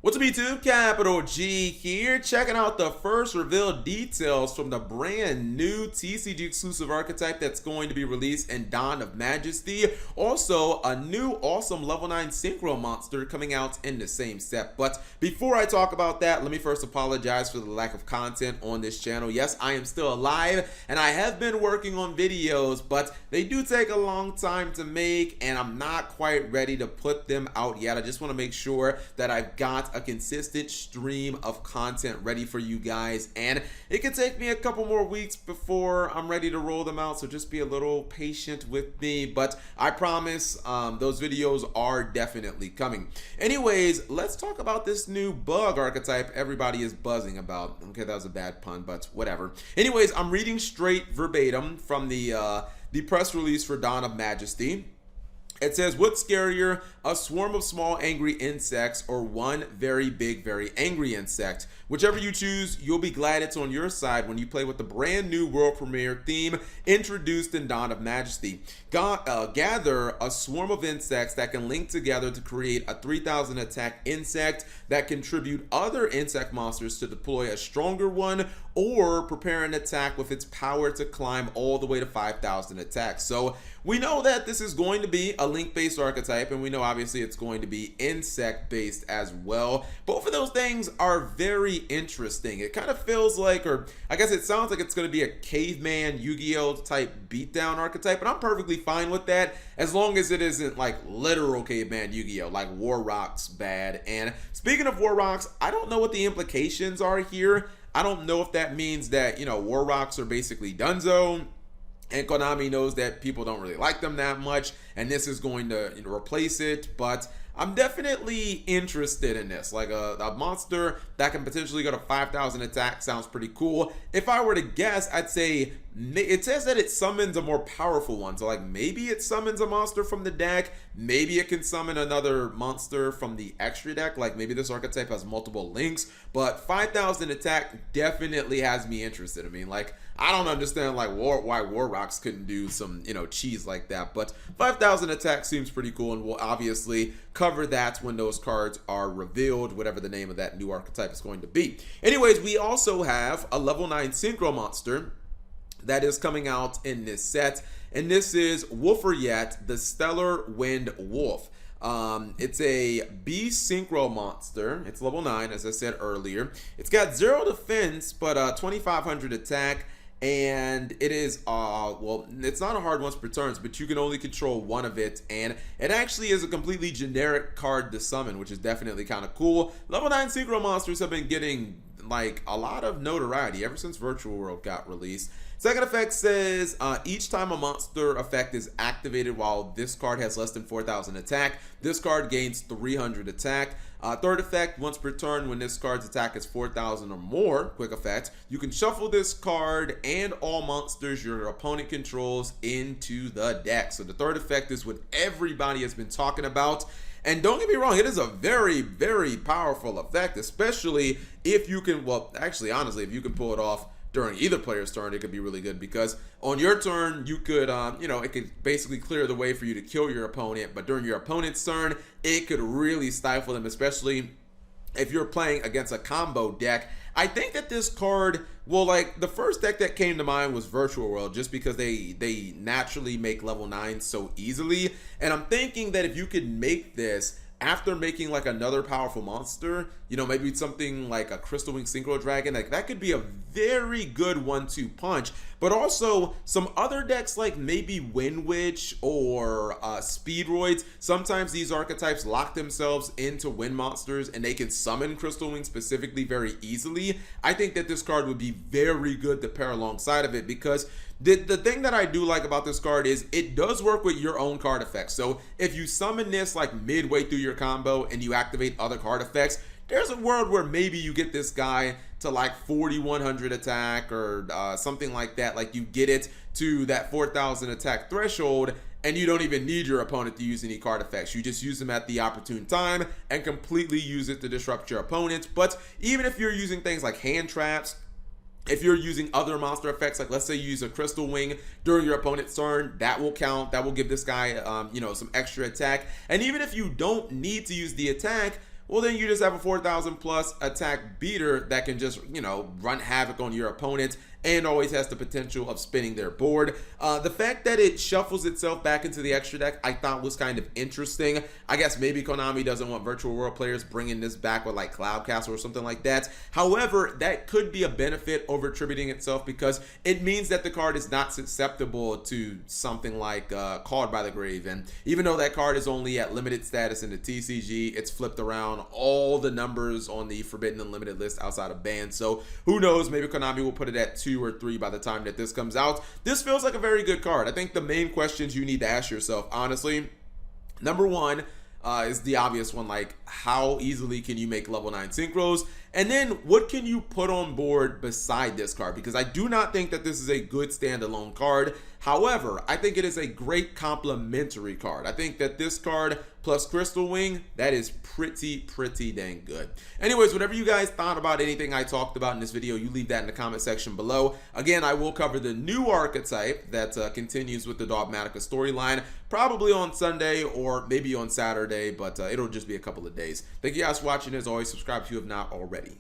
What's up YouTube, Capital G here, checking out the first revealed details from the brand new TCG exclusive archetype that's going to be released in Dawn of Majesty. Also, a new awesome level 9 Synchro monster coming out in the same set. But before I talk about that, let me first apologize for the lack of content on this channel. Yes, I am still alive and I have been working on videos, but they do take a long time to make and I'm not quite ready to put them out yet. I just want to make sure that I've got a consistent stream of content ready for you guys, and it could take me a couple more weeks before I'm ready to roll them out, so just be a little patient with me, but I promise those videos are definitely coming. Anyways, let's talk about this new bug archetype everybody is buzzing about. Okay, that was a bad pun, but whatever. Anyways, I'm reading straight verbatim from the press release for Dawn of Majesty. It says, what's scarier, a swarm of small angry insects or one very big, very angry insect? Whichever you choose, you'll be glad it's on your side when you play with the brand new world premiere theme introduced in Dawn of Majesty. Gather a swarm of insects that can link together to create a 3000 attack insect that contribute other insect monsters to deploy a stronger one or prepare an attack with its power to climb all the way to 5000 attacks. So we know that this is going to be a link-based archetype, and we know obviously it's going to be insect-based as well. Both of those things are very interesting. It kind of feels like, or I guess it sounds like it's going to be a caveman Yu-Gi-Oh type beatdown archetype, and I'm perfectly fine with that as long as it isn't like literal caveman Yu-Gi-Oh, like War Rock's bad. And speaking of War Rocks, I don't know what the implications are here. I don't know if that means that, you know, War Rocks are basically donezo, and Konami knows that people don't really like them that much, and this is going to, you know, replace it. But I'm definitely interested in this. Like a monster that can potentially go to 5000 attack sounds pretty cool. If I were to guess, I'd say it says that it summons a more powerful one. So like maybe it summons a monster from the deck. Maybe it can summon another monster from the extra deck. Like maybe this archetype has multiple links. But 5000 attack definitely has me interested. I mean, like, I don't understand like why War Rocks couldn't do some, you know, cheese like that. But 5000 attack seems pretty cool, and we'll obviously cover that when those cards are revealed, whatever the name of that new archetype is going to be. Anyways, we also have a level 9 Synchro monster that is coming out in this set, and this is Wolferyet, the Stellar Wind Wolf. It's a beast synchro monster. It's level 9, as I said earlier. It's got 0 defense, but 2500 attack. And it is, well, it's not a hard once per turn, but you can only control one of it. And it actually is a completely generic card to summon, which is definitely kind of cool. Level 9 Synchro monsters have been getting, like, a lot of notoriety ever since Virtual World got released. Second effect says, each time a monster effect is activated while this card has less than 4000 attack, this card gains 300 attack. Third effect, once per turn when this card's attack is 4000 or more, quick effect, you can shuffle this card and all monsters your opponent controls into the deck. So the third effect is what everybody has been talking about. And don't get me wrong, it is a very, very powerful effect, especially if you can, well, actually, honestly, if you can pull it off during either player's turn, it could be really good, because on your turn, you could, you know, it could basically clear the way for you to kill your opponent, but during your opponent's turn, it could really stifle them, especially if you're playing against a combo deck. I think that this card, well, like, the first deck that came to mind was Virtual World, just because they naturally make level 9 so easily, and I'm thinking that if you could make this after making like another powerful monster, you know, maybe something like a Crystal Wing Synchro Dragon, like that could be a very good 1-2 punch. But also some other decks like maybe Wind Witch or Speedroids, sometimes these archetypes lock themselves into wind monsters and they can summon Crystal Wing specifically very easily. I think that this card would be very good to pair alongside of it, because the thing that I do like about this card is it does work with your own card effects. So if you summon this like midway through your combo and you activate other card effects, there's a world where maybe you get this guy to like 4100 attack or something like that. Like you get it to that 4000 attack threshold and you don't even need your opponent to use any card effects. You just use them at the opportune time and completely use it to disrupt your opponent. But even if you're using things like hand traps, if you're using other monster effects, like let's say you use a Crystal Wing during your opponent's turn, that will count. That will give this guy, you know, some extra attack. And even if you don't need to use the attack, well, then you just have a 4,000 plus attack beater that can just, you know, run havoc on your opponent and always has the potential of spinning their board. The fact that it shuffles itself back into the extra deck I thought was kind of interesting. I guess maybe Konami doesn't want Virtual World players bringing this back with like Cloud Castle or something like that. However, that could be a benefit over attributing itself because it means that the card is not susceptible to something like Called by the Grave. And even though that card is only at limited status in the TCG, it's flipped around all the numbers on the Forbidden Unlimited list outside of bans. So who knows, maybe Konami will put it at 2 or 3 by the time that this comes out. This feels like a very good card. I think the main questions you need to ask yourself, honestly, number one, is the obvious one, like how easily can you make level 9 synchros? And then what can you put on board beside this card? Because I do not think that this is a good standalone card. However, I think it is a great complementary card. I think that this card plus Crystal Wing, that is pretty dang good. Anyways, whatever you guys thought about anything I talked about in this video, you leave that in the comment section below. Again, I will cover the new archetype that continues with the Dogmatica storyline, probably on Sunday or maybe on Saturday, but it'll just be a couple of days. Thank you guys for watching. As always, subscribe if you have not already.